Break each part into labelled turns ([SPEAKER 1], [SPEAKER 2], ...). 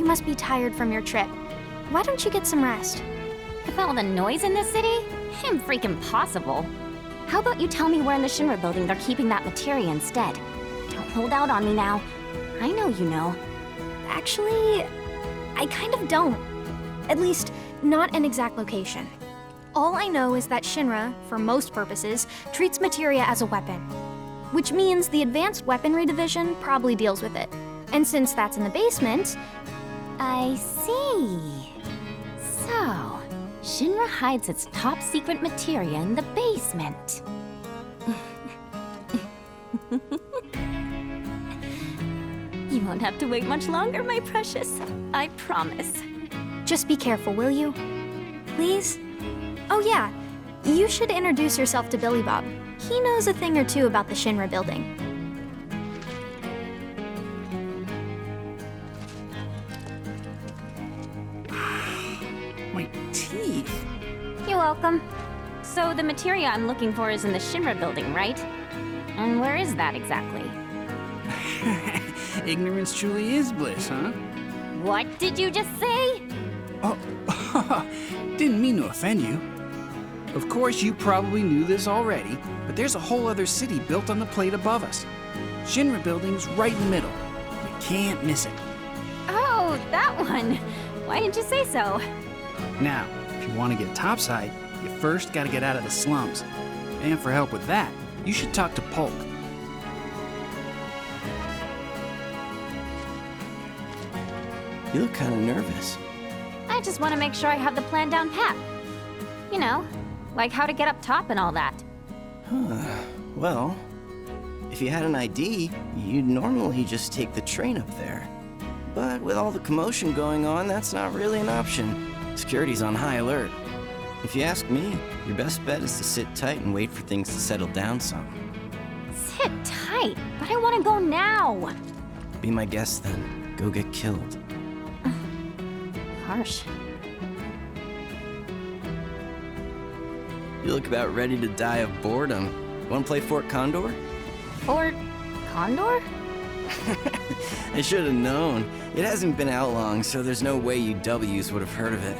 [SPEAKER 1] must be tired from your trip. Why don't you get some rest?
[SPEAKER 2] With all the noise in this city, impossible. How about you tell me where in the Shinra building they're keeping that materia instead? Don't hold out on me now. I know you know.
[SPEAKER 1] Actually, I kind of don't. At least, not an exact location. All I know is that Shinra, for most purposes, treats materia as a weapon. Which means the Advanced Weaponry Division probably deals with it. And since that's in the basement...
[SPEAKER 2] I see. So, Shinra hides its top-secret materia in the basement. You won't have to wait much longer, my precious. I promise.
[SPEAKER 1] Just be careful, will you? Please? Oh yeah, you should introduce yourself to Billy Bob. He knows a thing or two about the Shinra building.
[SPEAKER 3] My teeth.
[SPEAKER 2] You're welcome. So the materia I'm looking for is in the Shinra building, right? And where is that exactly?
[SPEAKER 3] Ignorance truly is bliss, huh?
[SPEAKER 2] What did you just say?
[SPEAKER 3] Oh, didn't mean to offend you. Of course, you probably knew this already, but there's a whole other city built on the plate above us. Shinra building's right in the middle. You can't miss it.
[SPEAKER 2] Oh, that one. Why didn't you say so?
[SPEAKER 3] Now, if you want to get topside, you first gotta get out of the slums. And for help with that, you should talk to Polk.
[SPEAKER 4] You look kind of nervous.
[SPEAKER 2] I just want to make sure I have the plan down pat. You know, like how to get up top and all that.
[SPEAKER 4] Well, if you had an ID, you'd normally just take the train up there. But with all the commotion going on, that's not really an option. Security's on high alert. If you ask me, your best bet is to sit tight and wait for things to settle down some.
[SPEAKER 2] Sit tight, but I want to go now.
[SPEAKER 4] Be my guest then. Go get killed.
[SPEAKER 2] Harsh.
[SPEAKER 4] You look about ready to die of boredom. Want to play Fort Condor?
[SPEAKER 2] Fort Condor?
[SPEAKER 4] I should have known. It hasn't been out long, so there's no way you W's would have heard of it.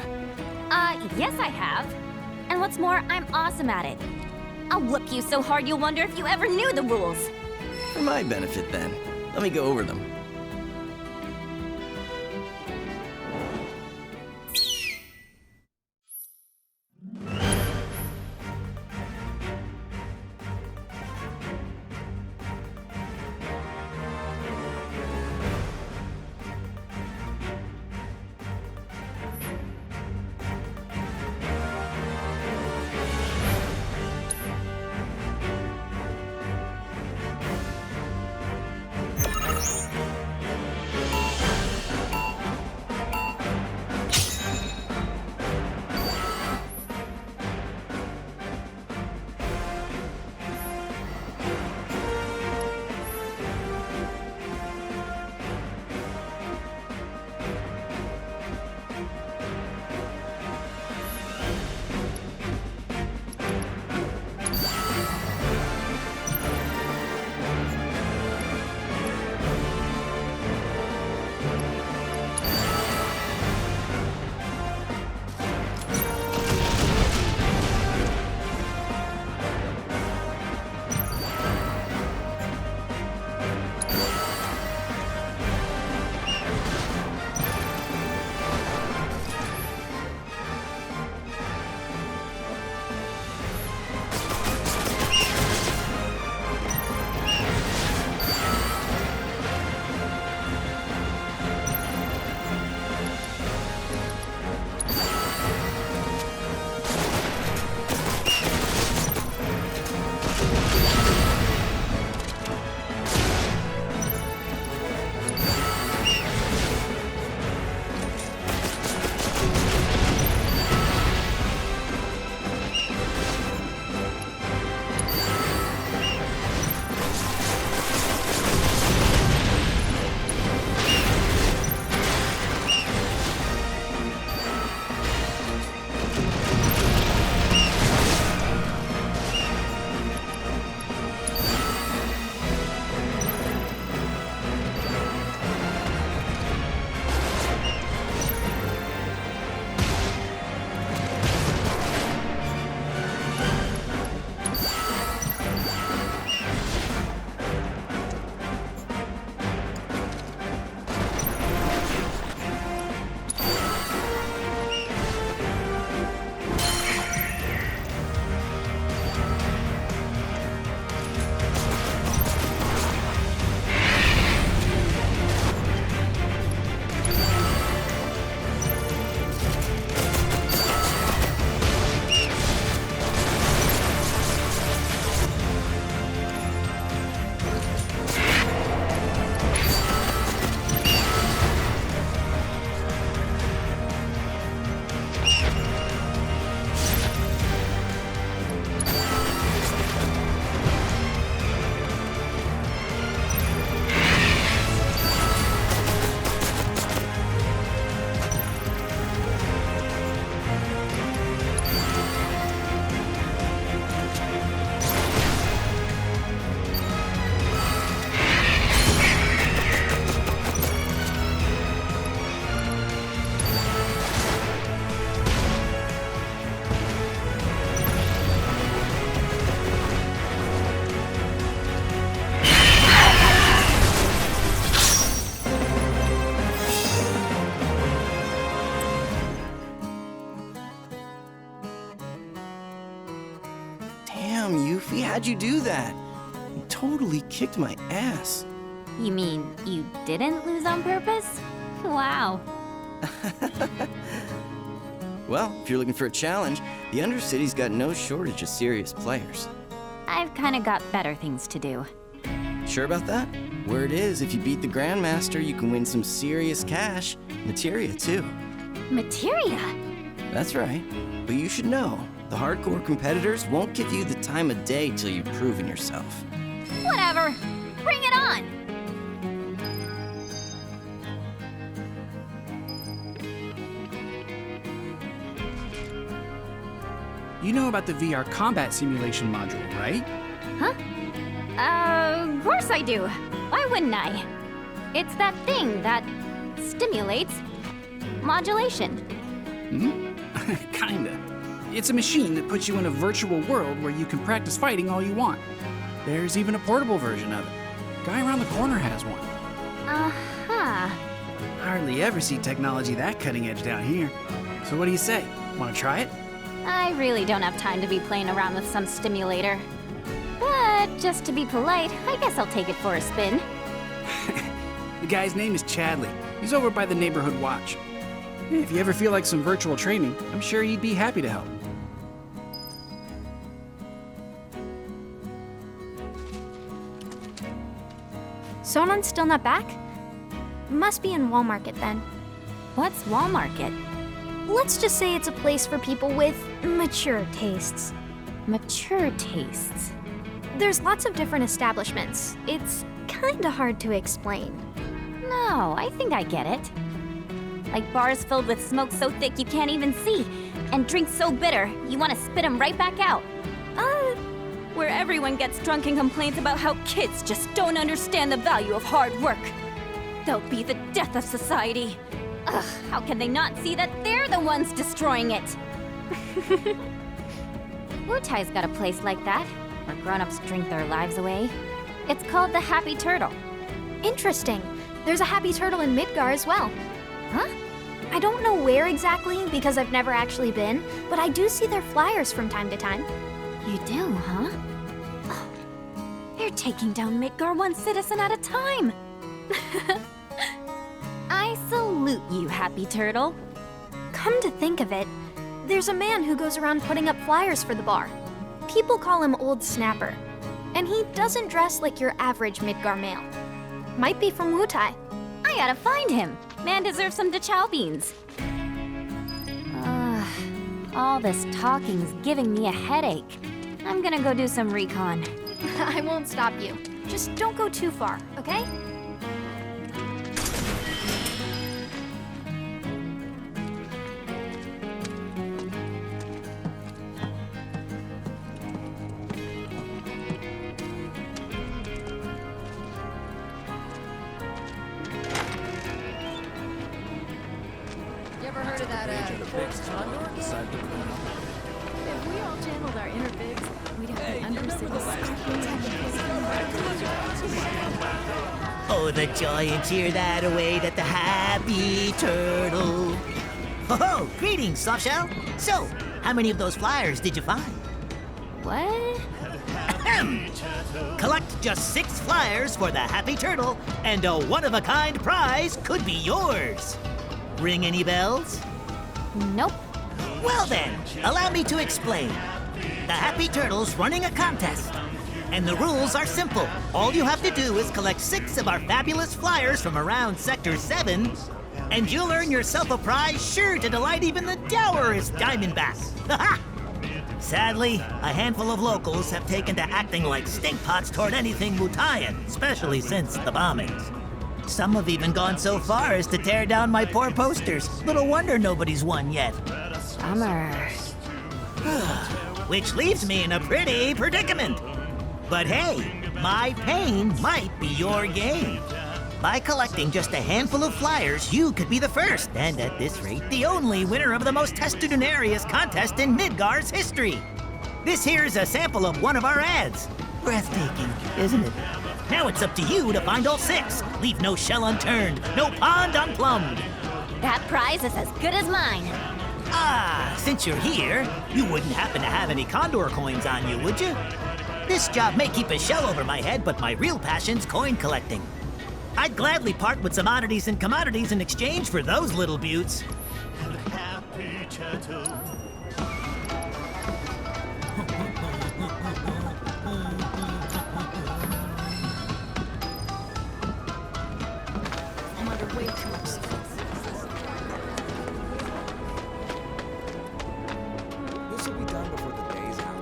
[SPEAKER 2] Yes I have. And what's more, I'm awesome at it. I'll whoop you so hard you'll wonder if you ever knew the rules.
[SPEAKER 4] For my benefit, then. Let me go over them. How'd you do that? You totally kicked my ass.
[SPEAKER 2] You mean you didn't lose on purpose? Wow.
[SPEAKER 4] Well, if you're looking for a challenge, the Undercity's got no shortage of serious players.
[SPEAKER 2] I've kinda got better things to do.
[SPEAKER 4] Sure about that? Word is, if you beat the Grandmaster, you can win some serious cash. Materia, too.
[SPEAKER 2] Materia?
[SPEAKER 4] That's right. But you should know, the hardcore competitors won't give you the time of day till you've proven yourself.
[SPEAKER 2] Whatever. Bring it on!
[SPEAKER 3] You know about the VR combat simulation module, right?
[SPEAKER 2] Huh? Of course I do. Why wouldn't I? It's that thing that stimulates modulation.
[SPEAKER 3] Kinda. It's a machine that puts you in a virtual world where you can practice fighting all you want. There's even a portable version of it. Guy around the corner has one.
[SPEAKER 2] Uh-huh.
[SPEAKER 3] Hardly ever see technology that cutting edge down here. So what do you say? Want to try it?
[SPEAKER 2] I really don't have time to be playing around with some stimulator. But just to be polite, I guess I'll take it for a spin.
[SPEAKER 3] The guy's name is Chadley. He's over by the neighborhood watch. If you ever feel like some virtual training, I'm sure he'd be happy to help.
[SPEAKER 1] Sonan's still not back? Must be in Wall Market then.
[SPEAKER 2] What's Wall Market?
[SPEAKER 1] Let's just say it's a place for people with mature tastes.
[SPEAKER 2] Mature tastes.
[SPEAKER 1] There's lots of different establishments. It's kinda hard to explain.
[SPEAKER 2] No, I think I get it. Like bars filled with smoke so thick you can't even see, and drinks so bitter you want to spit them right back out. Where everyone gets drunk and complains about how kids just don't understand the value of hard work. They'll be the death of society. Ugh, how can they not see that they're the ones destroying it? Wutai's got a place like that, where grown-ups drink their lives away. It's called the Happy Turtle.
[SPEAKER 1] Interesting. There's a Happy Turtle in Midgar as well.
[SPEAKER 2] Huh?
[SPEAKER 1] I don't know where exactly because I've never actually been, but I do see their flyers from time to time.
[SPEAKER 2] You do, huh? Oh, they're taking down Midgar one citizen at a time. I salute you, Happy Turtle.
[SPEAKER 1] Come to think of it, there's a man who goes around putting up flyers for the bar. People call him Old Snapper. And he doesn't dress like your average Midgar male. Might be from Wutai.
[SPEAKER 2] I gotta find him. Man deserves some DeChow beans. All this talking's giving me a headache. I'm gonna go do some recon.
[SPEAKER 1] I won't stop you. Just don't go too far, okay?
[SPEAKER 5] You ever heard of that, Condor game? If we all channeled our inner bigs, we'd have the Undercity
[SPEAKER 6] Oh, the giants hear that away at the Happy Turtle. Ho-ho! Greetings, Softshell! So, how many of those flyers did you find?
[SPEAKER 2] What?
[SPEAKER 6] Ahem. Collect just 6 flyers for the Happy Turtle, and a one-of-a-kind prize could be yours. Ring any bells?
[SPEAKER 2] Nope.
[SPEAKER 6] Well then, allow me to explain. The Happy Turtle's running a contest. And the rules are simple. All you have to do is collect 6 of our fabulous flyers from around Sector 7, and you'll earn yourself a prize sure to delight even the dourest Diamondbacks. Ha-ha! Sadly, a handful of locals have taken to acting like stinkpots toward anything Wutaian, especially since the bombings. Some have even gone so far as to tear down my poor posters. Little wonder nobody's won yet.
[SPEAKER 2] Bummer.
[SPEAKER 6] Which leaves me in a pretty predicament. But hey, my pain might be your gain. By collecting just a handful of flyers, you could be the first, and at this rate, the only winner of the most testudinarious contest in Midgar's history. This here's a sample of one of our ads. Breathtaking, isn't it? Now it's up to you to find all 6. Leave no shell unturned, no pond unplumbed.
[SPEAKER 2] That prize is as good as mine.
[SPEAKER 6] Ah, since you're here, you wouldn't happen to have any Condor coins on you, would you? This job may keep a shell over my head, but my real passion's coin collecting. I'd gladly part with some oddities and commodities in exchange for those little beauts.
[SPEAKER 5] I'm under way too much stress.
[SPEAKER 7] This will be done before the day's out.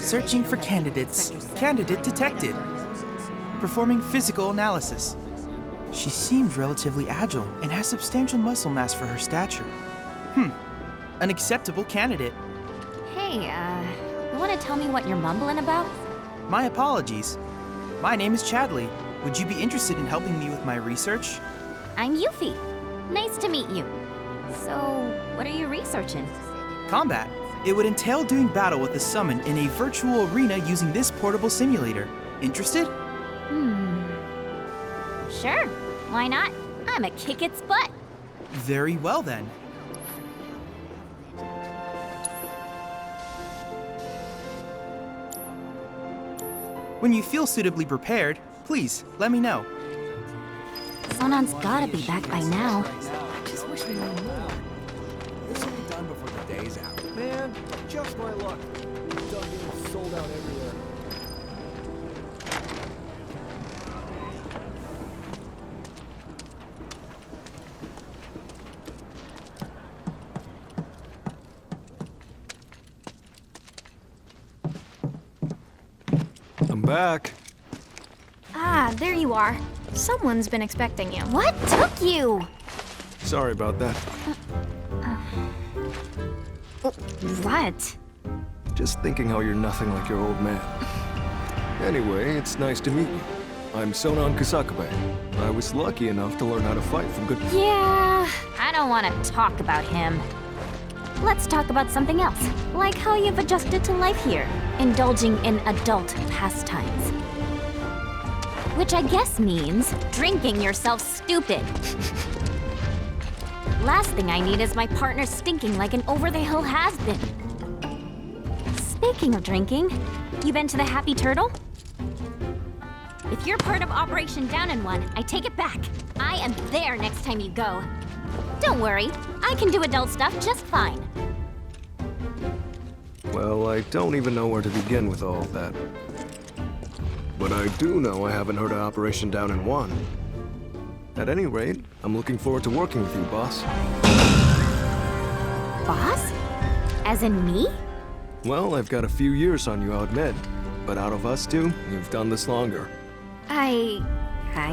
[SPEAKER 8] Searching for candidates. Candidate detected. Performing physical analysis. She seems relatively agile and has substantial muscle mass for her stature. An acceptable candidate.
[SPEAKER 2] Hey, you wanna tell me what you're mumbling about?
[SPEAKER 8] My apologies. My name is Chadley. Would you be interested in helping me with my research?
[SPEAKER 2] I'm Yuffie. Nice to meet you. So, what are you researching?
[SPEAKER 8] Combat. It would entail doing battle with the summon in a virtual arena using this portable simulator. Interested?
[SPEAKER 2] Sure, why not? I'm a kick its butt.
[SPEAKER 8] Very well then. When you feel suitably prepared, please let me know.
[SPEAKER 2] Sonon's gotta be back by now.
[SPEAKER 5] I just wish we knew more.
[SPEAKER 7] This will be done before the day's out. Man, just my luck. Done getting sold out everywhere.
[SPEAKER 9] I'm back.
[SPEAKER 1] Ah, there you are. Someone's been expecting you.
[SPEAKER 2] What took you?
[SPEAKER 9] Sorry about that.
[SPEAKER 2] What?
[SPEAKER 9] Just thinking how you're nothing like your old man. Anyway, it's nice to meet you. I'm Sonon Kusakabe. I was lucky enough to learn how to fight from good...
[SPEAKER 2] Yeah, I don't want to talk about him. Let's talk about something else, like how you've adjusted to life here, indulging in adult pastimes. Which I guess means drinking yourself stupid. Last thing I need is my partner stinking like an over-the-hill has-been. Speaking of drinking, you been to the Happy Turtle? If you're part of Operation Down in One, I take it back. I am there next time you go. Don't worry, I can do adult stuff just fine.
[SPEAKER 9] Well, I don't even know where to begin with all of that. But I do know I haven't heard of Operation Down in One. At any rate, I'm looking forward to working with you, boss.
[SPEAKER 2] Boss? As in me?
[SPEAKER 9] Well, I've got a few years on you, I'll admit. But out of us two, you've done this longer.
[SPEAKER 2] I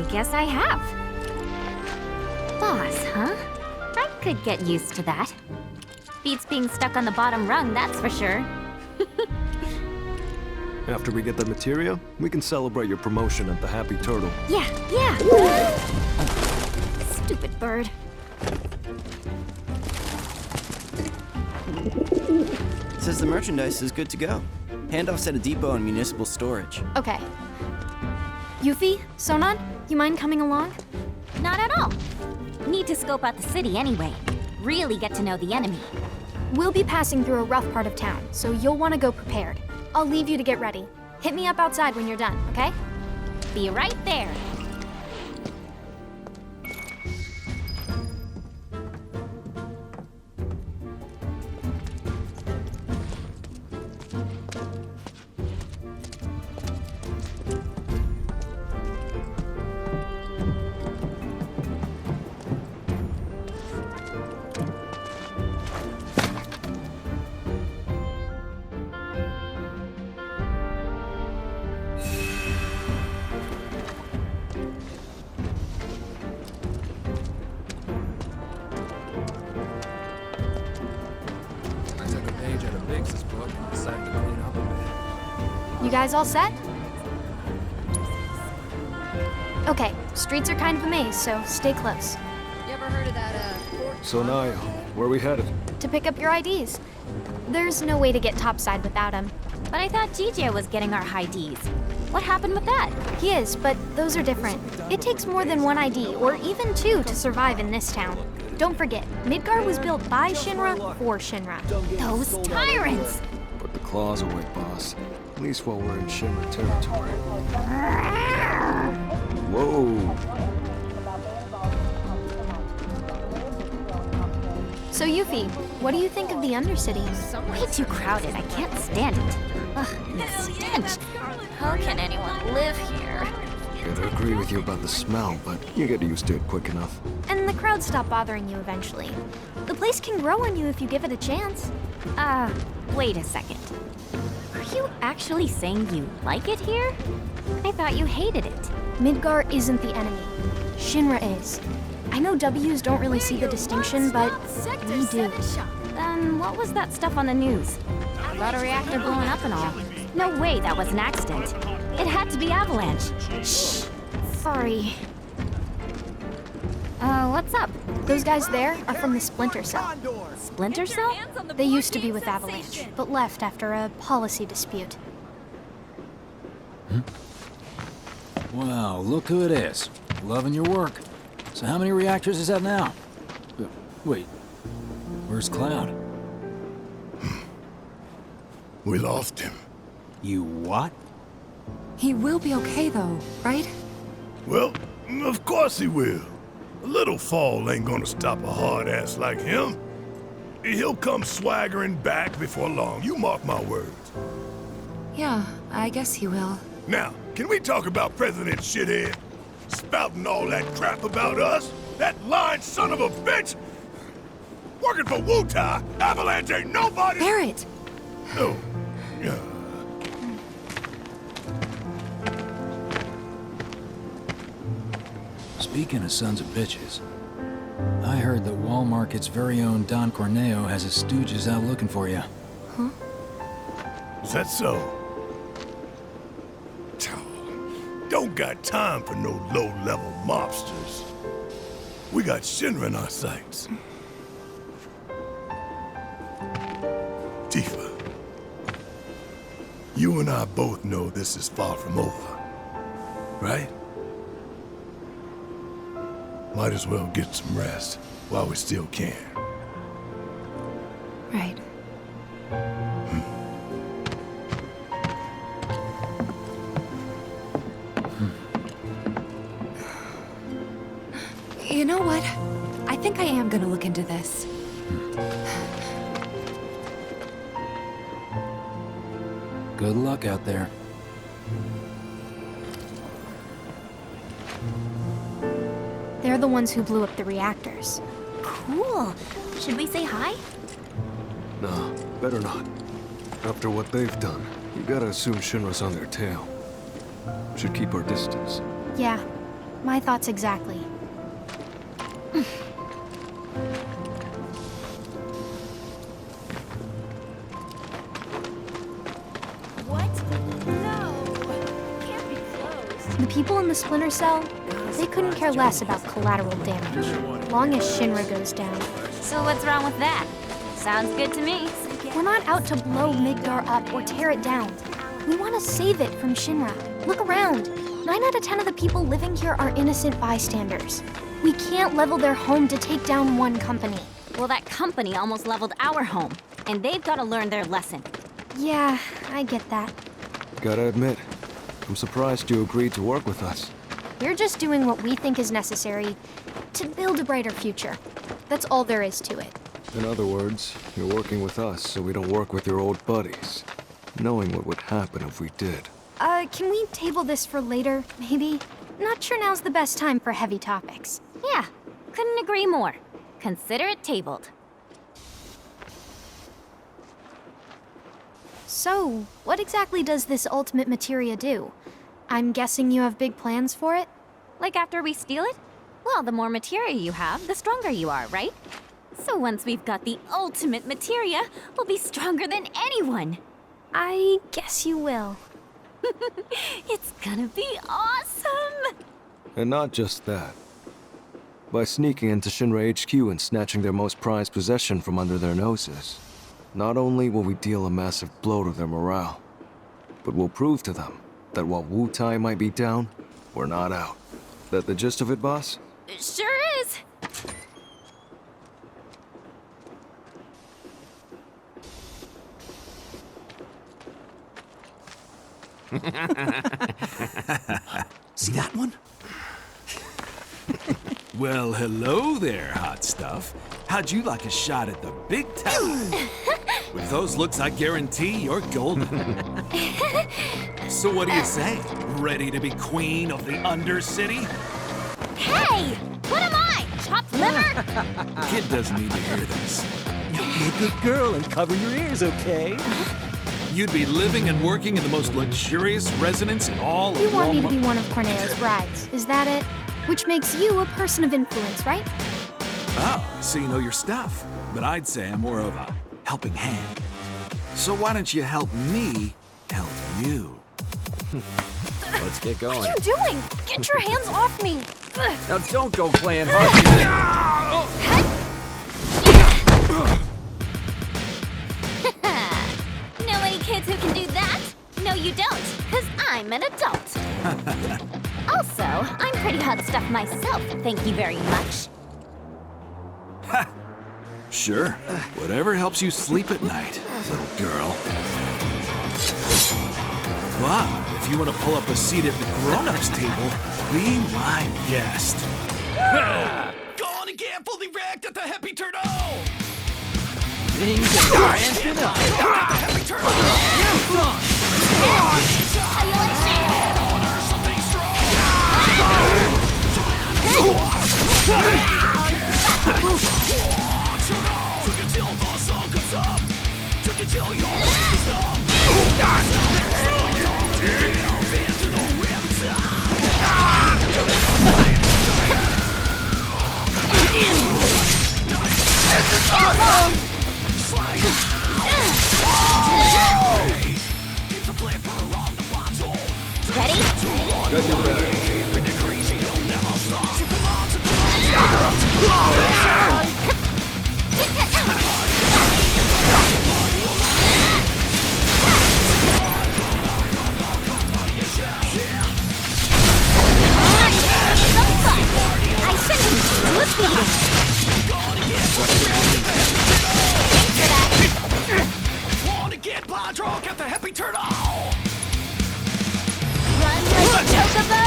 [SPEAKER 2] guess I have. Boss, huh? I could get used to that. Beats being stuck on the bottom rung, that's for sure.
[SPEAKER 9] After we get the materia, we can celebrate your promotion at the Happy Turtle.
[SPEAKER 2] Yeah. Stupid bird.
[SPEAKER 4] Says the merchandise is good to go. Handoffs at a depot and municipal storage.
[SPEAKER 1] Okay. Yuffie, Sonon, you mind coming along?
[SPEAKER 2] Not at all. Need to scope out the city anyway. Really get to know the enemy.
[SPEAKER 1] We'll be passing through a rough part of town, so you'll want to go prepared. I'll leave you to get ready. Hit me up outside when you're done, okay?
[SPEAKER 2] Be right there.
[SPEAKER 7] I took a page out of Biggs's book and decided to clean up a bit.
[SPEAKER 1] You guys all set? Okay, streets are kind of a maze, so stay close.
[SPEAKER 5] You ever heard of that,
[SPEAKER 9] So Naya, where are we headed?
[SPEAKER 1] To pick up your IDs. There's no way to get topside without him.
[SPEAKER 2] But I thought GJ was getting our high Ds. What happened with that?
[SPEAKER 1] He is, but those are different. It takes more than one ID, or even two, to survive in this town. Don't forget, Midgar was built by Shinra for Shinra.
[SPEAKER 2] Those tyrants!
[SPEAKER 9] But the claws away, boss. At least while we're in Shinra territory. Whoa!
[SPEAKER 1] So Yuffie, what do you think of the Undercity?
[SPEAKER 2] Way too crowded. I can't stand it. Ugh, the stench. How can anyone live here?
[SPEAKER 9] Gotta agree with you about the smell, but you get used to it quick enough.
[SPEAKER 1] And the crowds stop bothering you eventually. The place can grow on you if you give it a chance.
[SPEAKER 2] Wait a second. Are you actually saying you like it here? I thought you hated it.
[SPEAKER 1] Midgar isn't the enemy. Shinra is. I know W's don't really see the distinction, but we do.
[SPEAKER 2] Then what was that stuff on the news? About a reactor blowing up and all. No way that was an accident. It had to be Avalanche.
[SPEAKER 1] Shh. Sorry.
[SPEAKER 2] What's up?
[SPEAKER 1] Those guys there are from the Splinter Cell.
[SPEAKER 2] Splinter Cell?
[SPEAKER 1] They used to be with Avalanche, but left after a policy dispute.
[SPEAKER 10] Wow, look who it is. Loving your work. So how many reactors is that now? Wait, where's Cloud?
[SPEAKER 11] We lost him.
[SPEAKER 10] You what?
[SPEAKER 5] He will be okay though, right?
[SPEAKER 11] Well, of course he will. A little fall ain't gonna stop a hard ass like him. He'll come swaggering back before long, you mark my words.
[SPEAKER 5] Yeah, I guess he will.
[SPEAKER 11] Now, can we talk about President Shithead? Spouting all that crap about us? That lying son of a bitch? Working for Wutai, Avalanche ain't nobody—
[SPEAKER 5] Barrett!
[SPEAKER 11] Oh, yeah.
[SPEAKER 10] Speaking of sons of bitches, I heard that Wall Market's very own Don Corneo has his stooges out looking for you.
[SPEAKER 5] Huh?
[SPEAKER 11] Is that so? Don't got time for no low-level mobsters. We got Shinra in our sights. Tifa, you and I both know this is far from over, right? Might as well get some rest while we still can.
[SPEAKER 5] Right. You know what? I think I am gonna look into this.
[SPEAKER 10] Good luck out there.
[SPEAKER 1] They're the ones who blew up the reactors.
[SPEAKER 2] Cool. Should we say hi?
[SPEAKER 9] Nah, better not. After what they've done, you gotta assume Shinra's on their tail. Should keep our distance.
[SPEAKER 1] Yeah, my thoughts exactly.
[SPEAKER 5] What? No! Can't be closed.
[SPEAKER 1] The people in the Splinter Cell, they couldn't care less about collateral damage, long as Shinra goes down.
[SPEAKER 2] So what's wrong with that? Sounds good to me.
[SPEAKER 1] We're not out to blow Midgar up or tear it down. We want to save it from Shinra. Look around. 9 out of 10 of the people living here are innocent bystanders. We can't level their home to take down one company.
[SPEAKER 2] Well, that company almost leveled our home, and they've got to learn their lesson.
[SPEAKER 1] Yeah, I get that.
[SPEAKER 9] Gotta admit, I'm surprised you agreed to work with us.
[SPEAKER 1] We're just doing what we think is necessary to build a brighter future. That's all there is to it.
[SPEAKER 9] In other words, you're working with us so we don't work with your old buddies, knowing what would happen if we did.
[SPEAKER 1] Can we table this for later, maybe? Not sure now's the best time for heavy topics.
[SPEAKER 2] Yeah, couldn't agree more. Consider it tabled.
[SPEAKER 1] So, what exactly does this ultimate materia do? I'm guessing you have big plans for it?
[SPEAKER 2] Like after we steal it? Well, the more materia you have, the stronger you are, right? So once we've got the ultimate materia, we'll be stronger than anyone.
[SPEAKER 1] I guess you will.
[SPEAKER 2] It's gonna be awesome!
[SPEAKER 9] And not just that. By sneaking into Shinra HQ and snatching their most prized possession from under their noses, not only will we deal a massive blow to their morale, but we'll prove to them that while Wutai might be down, we're not out. That the gist of it, boss?
[SPEAKER 2] Sure is!
[SPEAKER 7] See that one?
[SPEAKER 12] Well, hello there, hot stuff. How'd you like a shot at the big time? With those looks, I guarantee you're golden. So what do you say? Ready to be queen of the Undercity?
[SPEAKER 2] Hey! What am I? Chopped liver?
[SPEAKER 12] Kid doesn't need to hear this.
[SPEAKER 7] You be a good girl and cover your ears, okay?
[SPEAKER 12] You'd be living and working in the most luxurious residence in all of
[SPEAKER 1] You want me to
[SPEAKER 12] Walmart.
[SPEAKER 1] be one of Corneo's brides, is that it? Which makes you a person of influence, right?
[SPEAKER 12] Oh, so you know your stuff. But I'd say I'm more of a helping hand. So why don't you help me help you?
[SPEAKER 7] Let's get
[SPEAKER 1] What
[SPEAKER 7] going.
[SPEAKER 1] are you doing? Get your hands off me! Ugh.
[SPEAKER 7] Now don't go playing hard.
[SPEAKER 2] Know any kids who can do that? No, you don't, because I'm an adult. Also, I'm pretty hot stuff myself, thank you very much.
[SPEAKER 12] Sure. Whatever helps you sleep at night, little girl. But if you want to pull up a seat at the grown-ups table, be my guest. Go on and get fully wrecked at the Happy Turtle!
[SPEAKER 7] Things are ramping up.
[SPEAKER 12] Happy Turtle! Wanna get blind drunk at the Happy Turtle!
[SPEAKER 2] Run like a chocobo?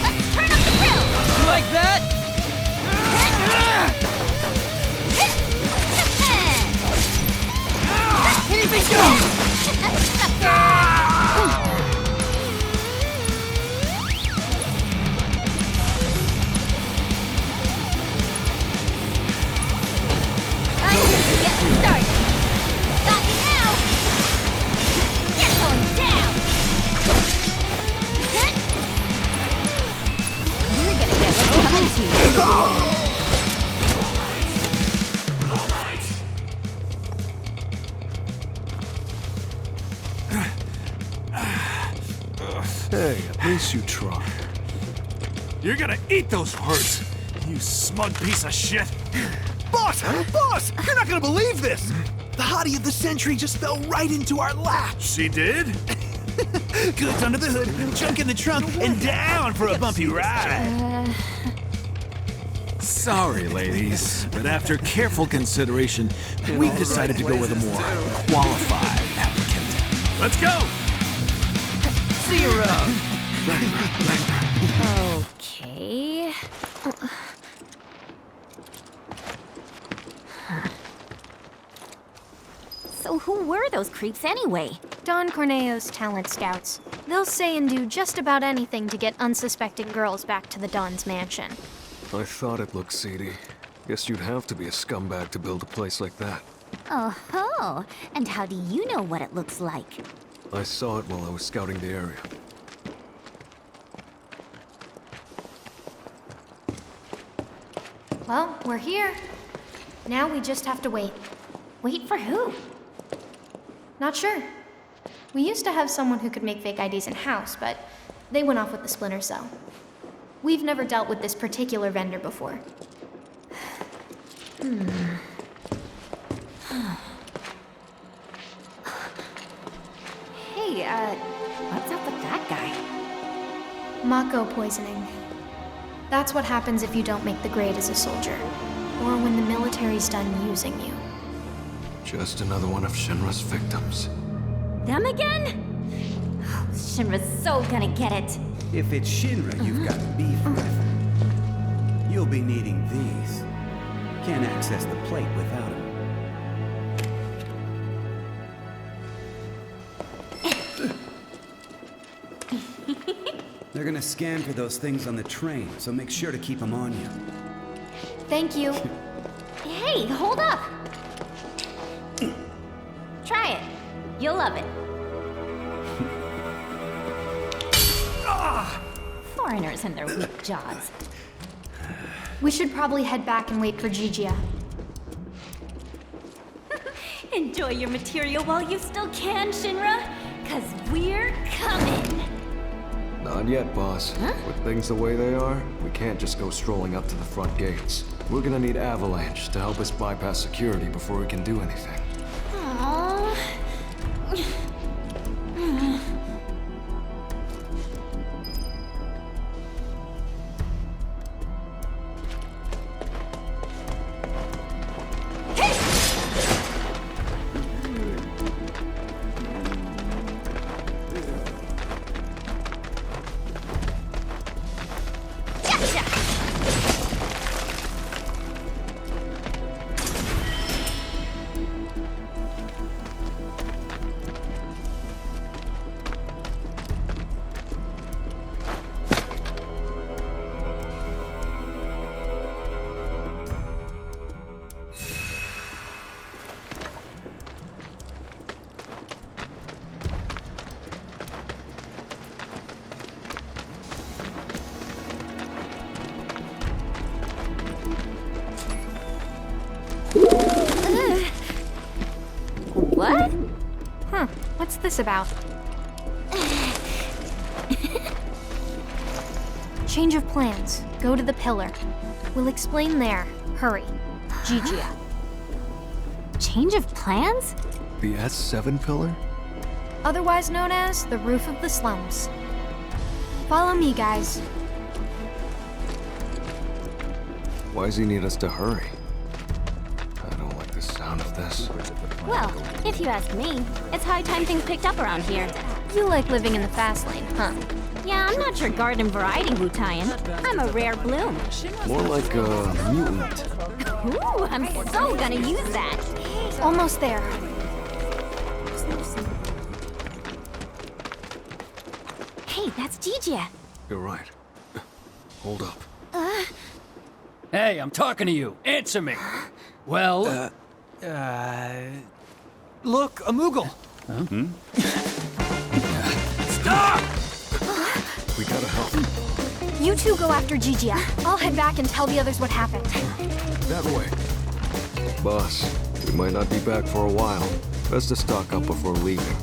[SPEAKER 2] Let's turn up the grill!
[SPEAKER 7] You like that? Anything goes!
[SPEAKER 2] I'm just getting started. Stop me now! You're going down! You're gonna get what's coming to you.
[SPEAKER 9] Hey, at least you tried.
[SPEAKER 12] You're gonna eat those words, you smug piece of shit!
[SPEAKER 7] Boss! Boss! You're not gonna believe this! The hottie of the century just fell right into our lap.
[SPEAKER 12] She did?
[SPEAKER 7] Goods under the hood, junk in the trunk, and down for a bumpy ride.
[SPEAKER 12] Sorry, ladies, but after careful consideration, we decided to go with a more qualified applicant. Let's go!
[SPEAKER 7] See you around.
[SPEAKER 2] Okay. So who were those creeps anyway?
[SPEAKER 1] Don Corneo's talent scouts. They'll say and do just about anything to get unsuspecting girls back to the Don's mansion.
[SPEAKER 9] I thought it looked seedy. Guess you'd have to be a scumbag to build a place like that.
[SPEAKER 2] Oh, and how do you know what it looks like?
[SPEAKER 9] I saw it while I was scouting the area.
[SPEAKER 1] Well, we're here. Now we just have to wait.
[SPEAKER 2] Wait for who?
[SPEAKER 1] Not sure. We used to have someone who could make fake IDs in-house, but they went off with the Splinter Cell. We've never dealt with this particular vendor before.
[SPEAKER 2] Hey, what's up with that guy?
[SPEAKER 1] Mako poisoning. That's what happens if you don't make the grade as a soldier, or when the military's done using you.
[SPEAKER 9] Just another one of Shinra's victims.
[SPEAKER 2] Them again? Oh, Shinra's so gonna get it.
[SPEAKER 13] If it's Shinra you've got beef with, you'll be needing these. Can't access the plate without them. They're gonna scan for those things on the train, so make sure to keep them on you.
[SPEAKER 1] Thank you.
[SPEAKER 2] Hey, hold up! Try it. You'll love it. Foreigners and their weak jaws.
[SPEAKER 1] We should probably head back and wait for Gigia.
[SPEAKER 2] Enjoy your material while you still can, Shinra, 'cause we're coming!
[SPEAKER 9] Not yet, boss.
[SPEAKER 2] Huh?
[SPEAKER 9] With things the way they are, we can't just go strolling up to the front gates. We're gonna need Avalanche to help us bypass security before we can do anything.
[SPEAKER 2] Aww. What?
[SPEAKER 1] Huh, what's this about? Change of plans. Go to the pillar. We'll explain there. Hurry. Gigia.
[SPEAKER 2] Change of plans?
[SPEAKER 9] The S7 pillar?
[SPEAKER 1] Otherwise known as the roof of the slums. Follow me, guys.
[SPEAKER 9] Why does he need us to hurry? I don't like the sound of this.
[SPEAKER 2] Well, if you ask me, it's high time things picked up around here.
[SPEAKER 1] You like living in the fast lane, huh?
[SPEAKER 2] Yeah, I'm not your garden variety Wutaian. I'm a rare bloom.
[SPEAKER 9] More like a mutant.
[SPEAKER 2] Ooh, I'm so gonna use that.
[SPEAKER 1] Almost there.
[SPEAKER 2] Hey, that's Gigia.
[SPEAKER 9] You're right. Hold up.
[SPEAKER 10] Hey, I'm talking to you. Answer me. Well,
[SPEAKER 8] Look, a Moogle.
[SPEAKER 10] stop!
[SPEAKER 9] We gotta help.
[SPEAKER 1] You two go after Gigia. I'll head back and tell the others what happened.
[SPEAKER 9] That way. Boss, we might not be back for a while. Best to stock up before leaving.